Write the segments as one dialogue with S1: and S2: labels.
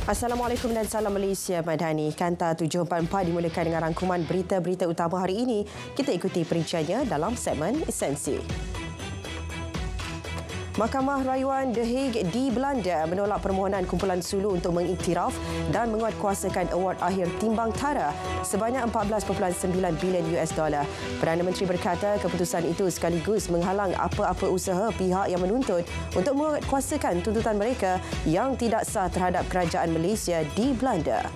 S1: Assalamualaikum dan salam Malaysia Madani. Kanta 744 dimulakan dengan rangkuman berita-berita utama hari ini. Kita ikuti perinciannya dalam segmen Esensi. Mahkamah Rayuan The Hague di Belanda menolak permohonan kumpulan Sulu untuk mengiktiraf dan menguatkuasakan award akhir timbang tara sebanyak 14.9 bilion US dollar. Perdana Menteri berkata keputusan itu sekaligus menghalang apa-apa usaha pihak yang menuntut untuk menguatkuasakan tuntutan mereka yang tidak sah terhadap kerajaan Malaysia di Belanda.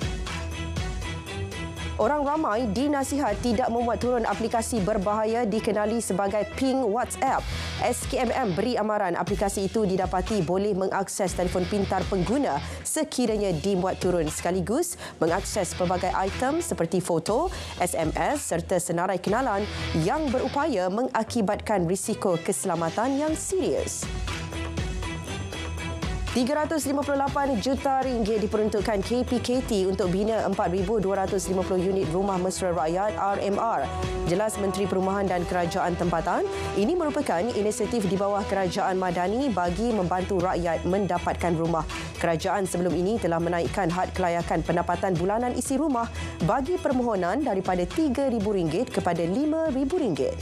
S1: Orang ramai dinasihat tidak membuat turun aplikasi berbahaya dikenali sebagai ping WhatsApp. SKMM beri amaran aplikasi itu didapati boleh mengakses telefon pintar pengguna sekiranya dibuat turun, sekaligus mengakses pelbagai item seperti foto, SMS serta senarai kenalan yang berupaya mengakibatkan risiko keselamatan yang serius. 358 juta ringgit diperuntukkan KPKT untuk bina 4,250 unit rumah mesra rakyat RMR. Jelas Menteri Perumahan dan Kerajaan Tempatan, ini merupakan inisiatif di bawah Kerajaan Madani bagi membantu rakyat mendapatkan rumah. Kerajaan sebelum ini telah menaikkan had kelayakan pendapatan bulanan isi rumah bagi permohonan daripada RM3,000 kepada RM5,000.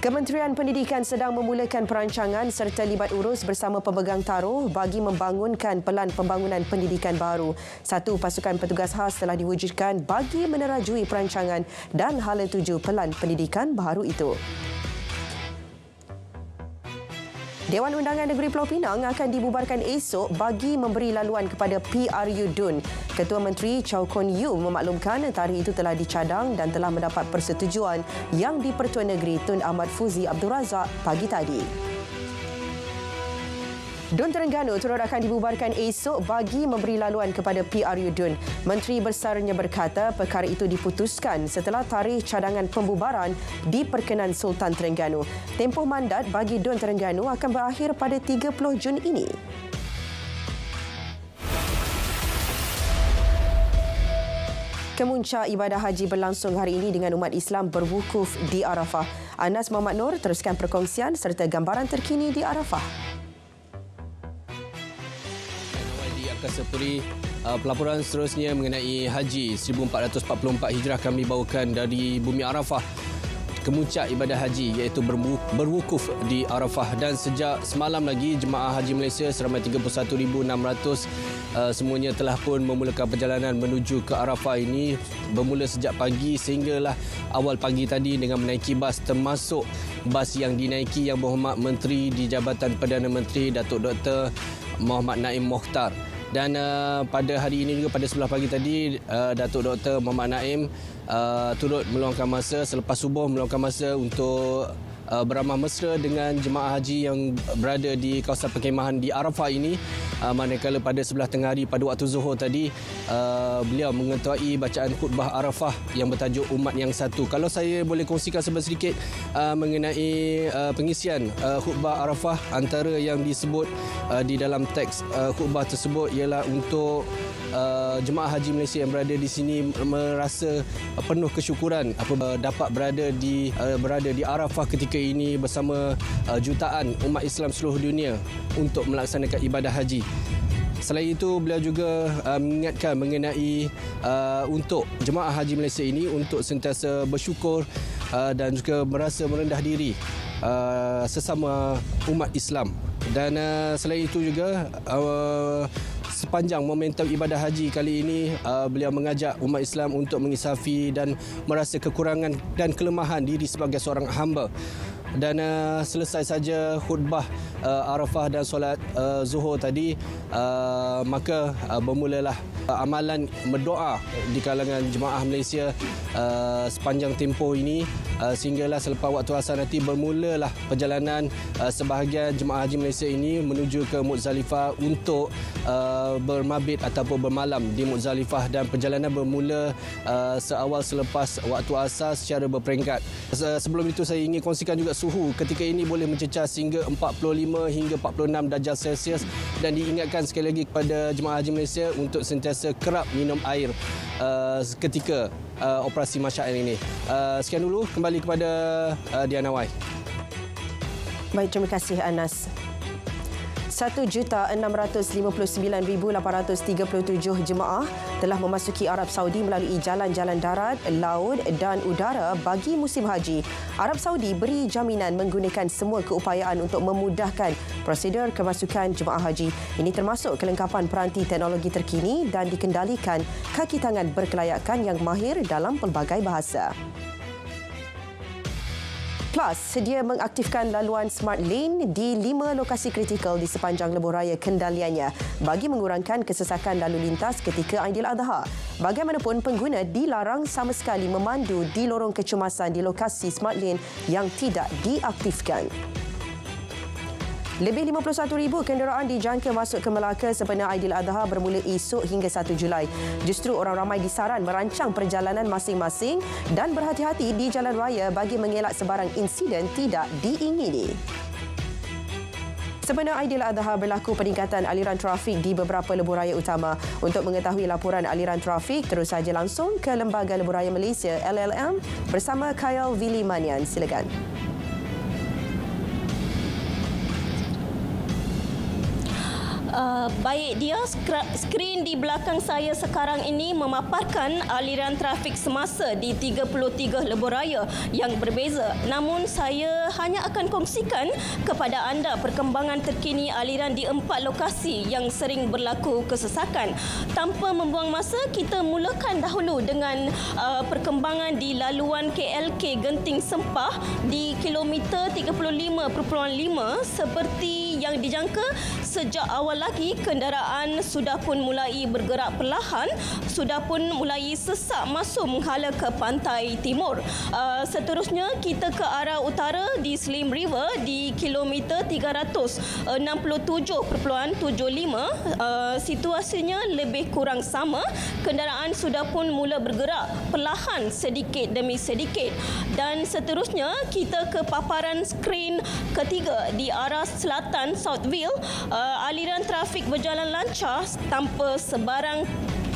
S1: Kementerian Pendidikan sedang memulakan perancangan serta libat urus bersama pemegang taruh bagi membangunkan pelan pembangunan pendidikan baru. Satu pasukan petugas khas telah diwujudkan bagi menerajui perancangan dan hala tuju pelan pendidikan baru itu. Dewan Undangan Negeri Pulau Pinang akan dibubarkan esok bagi memberi laluan kepada PRU Dun. Ketua Menteri Chow Kon Yew memaklumkan tarikh itu telah dicadang dan telah mendapat persetujuan yang di-Pertua Negeri Tun Ahmad Fuzi Abdul Razak pagi tadi. Dun Terengganu turut akan dibubarkan esok bagi memberi laluan kepada PRU Dun. Menteri Besarnya berkata perkara itu diputuskan setelah tarikh cadangan pembubaran diperkenan Sultan Terengganu. Tempoh mandat bagi Dun Terengganu akan berakhir pada 30 Jun ini. Kemuncak ibadah haji berlangsung hari ini dengan umat Islam berwukuf di Arafah. Anas Muhammad Nur teruskan perkongsian serta gambaran terkini di Arafah.
S2: Seperti pelaporan seterusnya mengenai Haji 1444 Hijrah kami bawakan dari Bumi Arafah. Kemuncak ibadah haji iaitu berwukuf di Arafah, dan sejak semalam lagi jemaah haji Malaysia seramai 31,600 semuanya telah pun memulakan perjalanan menuju ke Arafah ini bermula sejak pagi sehinggalah awal pagi tadi dengan menaiki bas, termasuk bas yang dinaiki Yang Berhormat Menteri di Jabatan Perdana Menteri Datuk Dr. Muhammad Naim Mohtar. Dan pada hari ini juga pada sebelah pagi tadi Datuk Dr. Muhammad Naim turut meluangkan masa selepas subuh, meluangkan masa untuk beramah mesra dengan jemaah haji yang berada di kawasan perkhemahan di Arafah ini. Manakala pada sebelah tengah hari pada waktu Zuhur tadi beliau mengetuai bacaan khutbah Arafah yang bertajuk Umat yang Satu. Kalau saya boleh kongsikan sedikit mengenai pengisian khutbah Arafah, antara yang disebut di dalam teks khutbah tersebut ialah untuk jemaah haji Malaysia yang berada di sini merasa penuh kesyukuran apabila dapat berada di Arafah ketika ini bersama jutaan umat Islam seluruh dunia untuk melaksanakan ibadah haji. Selain itu, beliau juga mengingatkan mengenai untuk jemaah haji Malaysia ini untuk sentiasa bersyukur dan juga merasa merendah diri sesama umat Islam. Dan selain itu juga sepanjang momentum ibadah haji kali ini beliau mengajak umat Islam untuk mengisafi dan merasa kekurangan dan kelemahan diri sebagai seorang hamba. Dan selesai saja khutbah Arafah dan solat Zuhur tadi, maka bermulalah amalan berdoa di kalangan jemaah Malaysia sepanjang tempoh ini sehinggalah selepas waktu asar nanti bermulalah perjalanan sebahagian jemaah haji Malaysia ini menuju ke Muzdalifah untuk bermabit ataupun bermalam di Muzdalifah, dan perjalanan bermula seawal selepas waktu asar secara berperingkat. Sebelum itu saya ingin kongsikan juga suhu ketika ini boleh mencecah sehingga 45 hingga 46 darjah Celsius, dan diingatkan sekali lagi kepada jemaah haji Malaysia untuk sentiasa kerap minum air ketika operasi masyarakat ini. Sekian dulu, kembali kepada Diana Wai.
S1: Baik, terima kasih Anas. 1,659,837 jemaah telah memasuki Arab Saudi melalui jalan-jalan darat, laut dan udara bagi musim haji. Arab Saudi beri jaminan menggunakan semua keupayaan untuk memudahkan prosedur kemasukan jemaah haji. Ini termasuk kelengkapan peranti teknologi terkini dan dikendalikan kaki tangan berkelayakan yang mahir dalam pelbagai bahasa. Plus, sedia mengaktifkan laluan Smart Lane di 5 lokasi kritikal di sepanjang lebuh raya kendaliannya bagi mengurangkan kesesakan lalu lintas ketika Aidiladha. Bagaimanapun, pengguna dilarang sama sekali memandu di lorong kecemasan di lokasi Smart Lane yang tidak diaktifkan. Lebih 51,000 kenderaan dijangka masuk ke Melaka sempena Aidiladha bermula esok hingga 1 Julai. Justru orang ramai disaran merancang perjalanan masing-masing dan berhati-hati di jalan raya bagi mengelak sebarang insiden tidak diingini. Sempena Aidiladha berlaku peningkatan aliran trafik di beberapa lebuh raya utama. Untuk mengetahui laporan aliran trafik, terus saja langsung ke Lembaga Lebuh Raya Malaysia LLM bersama Kyle Willy Manian. Silakan.
S3: Baik, dia skrin di belakang saya sekarang ini memaparkan aliran trafik semasa di 33 lebuh raya yang berbeza. Namun saya hanya akan kongsikan kepada anda perkembangan terkini aliran di 4 lokasi yang sering berlaku kesesakan. Tanpa membuang masa, kita mulakan dahulu dengan perkembangan di laluan KLK Genting Sempah di kilometer 35.5 seperti yang dijangka sejak awal lagi kenderaan sudah pun mulai bergerak perlahan, sudah pun mulai sesak masuk menghala ke pantai timur. Seterusnya kita ke arah utara di Slim River di kilometer 367.75. Situasinya lebih kurang sama. Kenderaan sudah pun mula bergerak perlahan sedikit demi sedikit. Dan seterusnya kita ke paparan skrin ketiga di arah selatan Southville. Aliran trafik berjalan lancar tanpa sebarang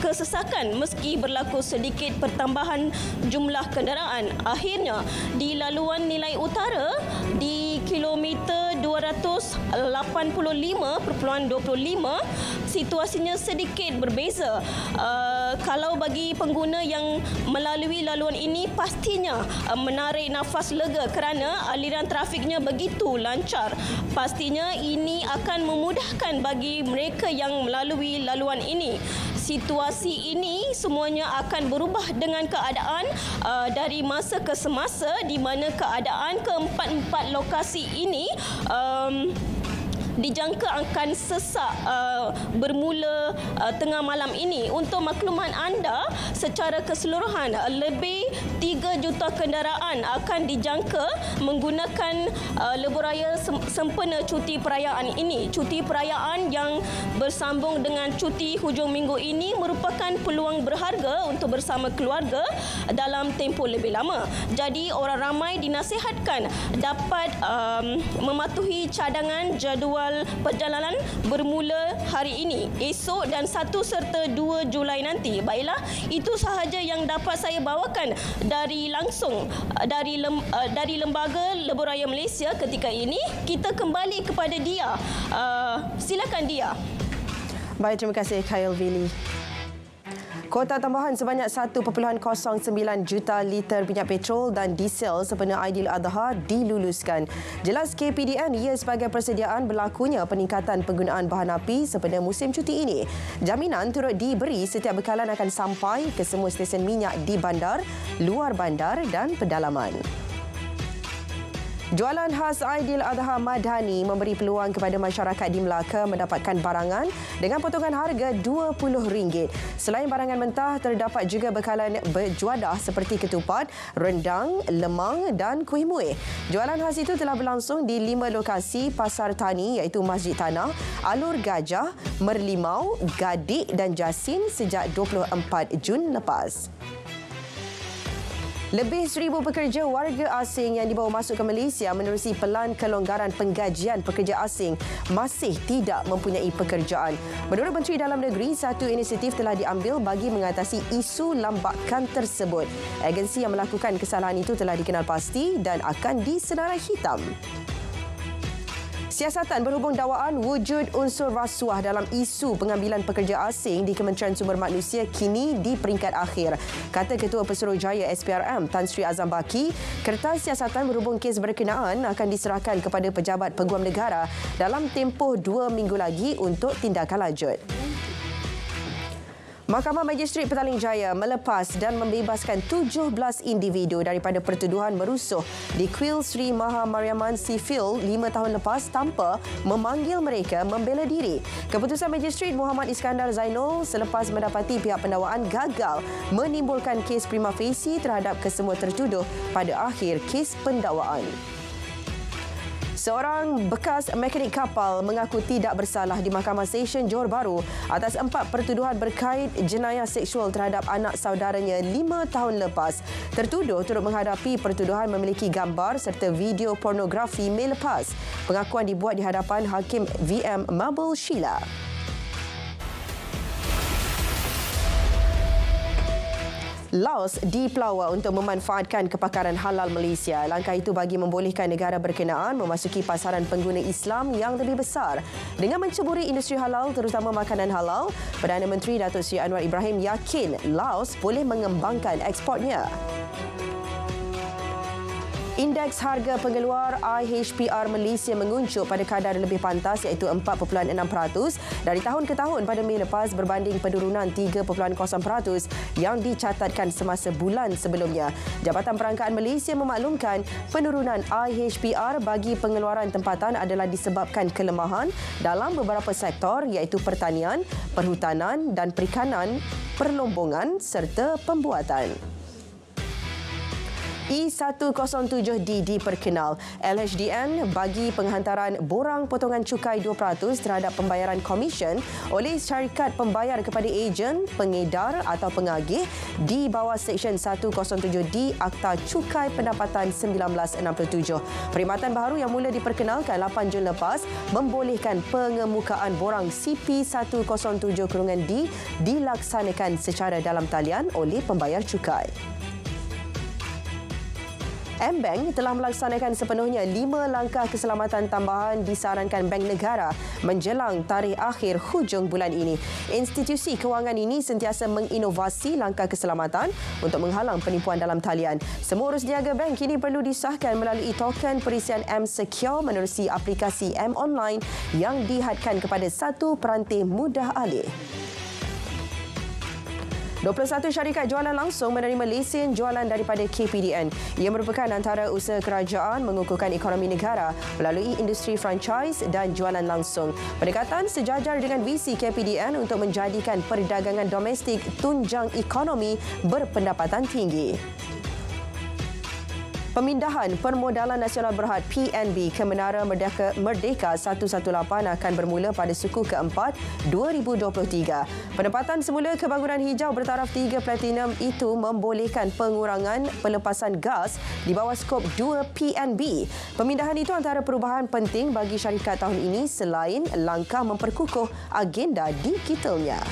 S3: kesesakan meski berlaku sedikit pertambahan jumlah kenderaan. Akhirnya, di laluan nilai utara di kilometer 285.25, situasinya sedikit berbeza. Kalau bagi pengguna yang melalui laluan ini, pastinya menarik nafas lega kerana aliran trafiknya begitu lancar. Pastinya ini akan memudahkan bagi mereka yang melalui laluan ini. Situasi ini semuanya akan berubah dengan keadaan dari masa ke semasa, di mana keadaan keempat-empat lokasi ini dijangka akan sesak bermula tengah malam ini. Untuk makluman anda, secara keseluruhan lebih 3 juta kenderaan akan dijangka menggunakan lebuh raya sempena cuti perayaan ini. Cuti perayaan yang bersambung dengan cuti hujung minggu ini merupakan peluang berharga untuk bersama keluarga dalam tempoh lebih lama. Jadi orang ramai dinasihatkan dapat mematuhi cadangan jadual perjalanan bermula hari ini, esok dan 1 serta 2 Julai nanti. Baiklah, itu sahaja yang dapat saya bawakan dari Lembaga Lebuh Raya Malaysia ketika ini. Kita kembali kepada Dia. Silakan Dia.
S1: Baik, terima kasih Kyle Willy. Kuota tambahan sebanyak 1.09 juta liter minyak petrol dan diesel sempena Aidiladha diluluskan. Jelas KPDN ia sebagai persediaan berlakunya peningkatan penggunaan bahan api sempena musim cuti ini. Jaminan turut diberi setiap bekalan akan sampai ke semua stesen minyak di bandar, luar bandar dan pedalaman. Jualan khas Aidiladha Madani memberi peluang kepada masyarakat di Melaka mendapatkan barangan dengan potongan harga RM20. Selain barangan mentah, terdapat juga bekalan berjuadah seperti ketupat, rendang, lemang dan kuih muih. Jualan khas itu telah berlangsung di 5 lokasi pasar tani iaitu Masjid Tanah, Alur Gajah, Merlimau, Gadik dan Jasin sejak 24 Jun lepas. Lebih 1,000 pekerja warga asing yang dibawa masuk ke Malaysia menerusi pelan kelonggaran penggajian pekerja asing masih tidak mempunyai pekerjaan. Menurut Menteri Dalam Negeri, satu inisiatif telah diambil bagi mengatasi isu lambakan tersebut. Agensi yang melakukan kesalahan itu telah dikenal pasti dan akan disenarai hitam. Siasatan berhubung dakwaan wujud unsur rasuah dalam isu pengambilan pekerja asing di Kementerian Sumber Manusia kini di peringkat akhir. Kata Ketua Pesuruhjaya SPRM Tan Sri Azam Baki, kertas siasatan berhubung kes berkenaan akan diserahkan kepada pejabat peguam negara dalam tempoh 2 minggu lagi untuk tindakan lanjut. Mahkamah Magistrate Petaling Jaya melepas dan membebaskan 17 individu daripada pertuduhan merusuh di Kuil Sri Maha Mariamman Sivil 5 tahun lepas tanpa memanggil mereka membela diri. Keputusan Magistrate Muhammad Iskandar Zainul selepas mendapati pihak pendakwaan gagal menimbulkan kes prima facie terhadap kesemua tertuduh pada akhir kes pendakwaan. Seorang bekas mekanik kapal mengaku tidak bersalah di Mahkamah Session Johor Bahru atas 4 pertuduhan berkait jenayah seksual terhadap anak saudaranya 5 tahun lepas. Tertuduh turut menghadapi pertuduhan memiliki gambar serta video pornografi melepas. Pengakuan dibuat di hadapan Hakim VM Mabel Sheila. Laos dipelawa untuk memanfaatkan kepakaran halal Malaysia. Langkah itu bagi membolehkan negara berkenaan memasuki pasaran pengguna Islam yang lebih besar. Dengan menceburi industri halal terutama makanan halal, Perdana Menteri Datuk Seri Anwar Ibrahim yakin Laos boleh mengembangkan ekspornya. Indeks harga pengeluar IHPR Malaysia menguncup pada kadar lebih pantas iaitu 4.6% dari tahun ke tahun pada Mei lepas berbanding penurunan 3.0% yang dicatatkan semasa bulan sebelumnya. Jabatan Perangkaan Malaysia memaklumkan penurunan IHPR bagi pengeluaran tempatan adalah disebabkan kelemahan dalam beberapa sektor iaitu pertanian, perhutanan dan perikanan, perlombongan serta pembuatan. E107D diperkenal. LHDN bagi penghantaran borang potongan cukai 2% terhadap pembayaran komisen oleh syarikat pembayar kepada ejen, pengedar atau pengagih di bawah Seksyen 107D Akta Cukai Pendapatan 1967. Perkhidmatan baru yang mula diperkenalkan 8 Jun lepas membolehkan pengemukaan borang CP107-D dilaksanakan secara dalam talian oleh pembayar cukai. M-Bank telah melaksanakan sepenuhnya 5 langkah keselamatan tambahan disarankan Bank Negara menjelang tarikh akhir hujung bulan ini. Institusi kewangan ini sentiasa menginovasi langkah keselamatan untuk menghalang penipuan dalam talian. Semua urus niaga bank kini perlu disahkan melalui token perisian M-Secure menerusi aplikasi M-Online yang dihadkan kepada satu peranti mudah alih. 21 syarikat jualan langsung menerima lesen jualan daripada KPDN. Ia merupakan antara usaha kerajaan mengukuhkan ekonomi negara melalui industri franchise dan jualan langsung. Pendekatan sejajar dengan visi KPDN untuk menjadikan perdagangan domestik tunjang ekonomi berpendapatan tinggi. Pemindahan Permodalan Nasional Berhad PNB ke Menara Merdeka 118 akan bermula pada suku keempat 2023. Penempatan semula kebangunan hijau bertaraf 3 Platinum itu membolehkan pengurangan pelepasan gas di bawah skop 2 PNB. Pemindahan itu antara perubahan penting bagi syarikat tahun ini selain langkah memperkukuh agenda digitalnya.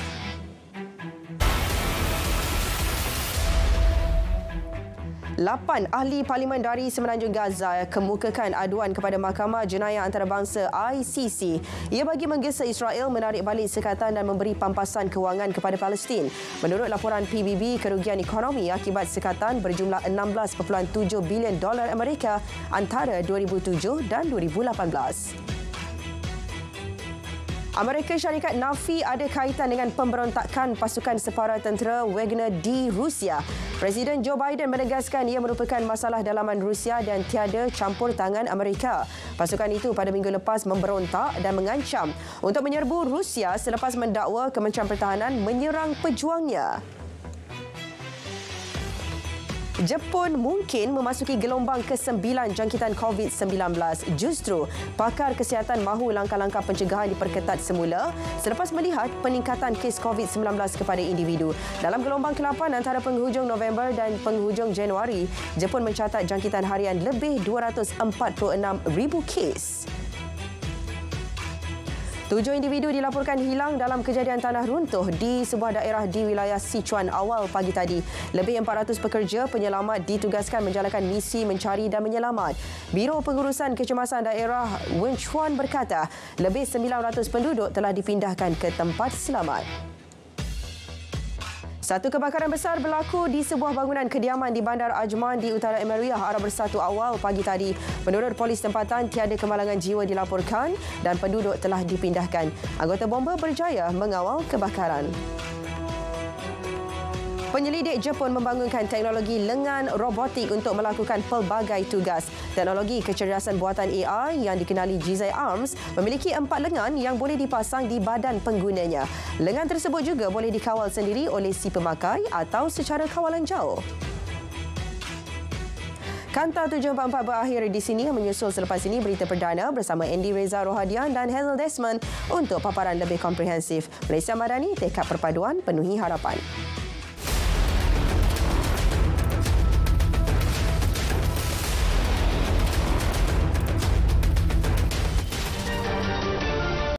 S1: 8 ahli parlimen dari Semenanjung Gaza kemukakan aduan kepada Mahkamah Jenayah Antarabangsa ICC. Ia bagi menggesa Israel menarik balik sekatan dan memberi pampasan kewangan kepada Palestin. Menurut laporan PBB, kerugian ekonomi akibat sekatan berjumlah $16.7 bilion Amerika antara 2007 dan 2018. Amerika Syarikat nafi ada kaitan dengan pemberontakan pasukan separa tentera Wagner di Rusia. Presiden Joe Biden menegaskan ia merupakan masalah dalaman Rusia dan tiada campur tangan Amerika. Pasukan itu pada minggu lepas memberontak dan mengancam untuk menyerbu Rusia selepas mendakwa Kementerian Pertahanan menyerang pejuangnya. Jepun mungkin memasuki gelombang ke-9 jangkitan COVID-19. Justru, pakar kesihatan mahu langkah-langkah pencegahan diperketat semula selepas melihat peningkatan kes COVID-19 kepada individu. Dalam gelombang ke-8 antara penghujung November dan penghujung Januari, Jepun mencatat jangkitan harian lebih 246,000 kes. 7 individu dilaporkan hilang dalam kejadian tanah runtuh di sebuah daerah di wilayah Sichuan awal pagi tadi. Lebih 400 pekerja penyelamat ditugaskan menjalankan misi mencari dan menyelamat. Biro Pengurusan Kecemasan Daerah Wenchuan berkata, lebih 900 penduduk telah dipindahkan ke tempat selamat. Satu kebakaran besar berlaku di sebuah bangunan kediaman di Bandar Ajman di Utara Emiriah Arab Bersatu awal pagi tadi. Menurut polis tempatan, tiada kemalangan jiwa dilaporkan dan penduduk telah dipindahkan. Anggota bomba berjaya mengawal kebakaran. Penyelidik Jepun membangunkan teknologi lengan robotik untuk melakukan pelbagai tugas. Teknologi kecerdasan buatan AI yang dikenali Jizai Arms memiliki 4 lengan yang boleh dipasang di badan penggunanya. Lengan tersebut juga boleh dikawal sendiri oleh si pemakai atau secara kawalan jauh. Kanta 744 berakhir di sini. Menyusul selepas ini berita perdana bersama Andy Reza Rohadian dan Hazel Desmond untuk paparan lebih komprehensif. Malaysia Madani, tekad perpaduan penuhi harapan.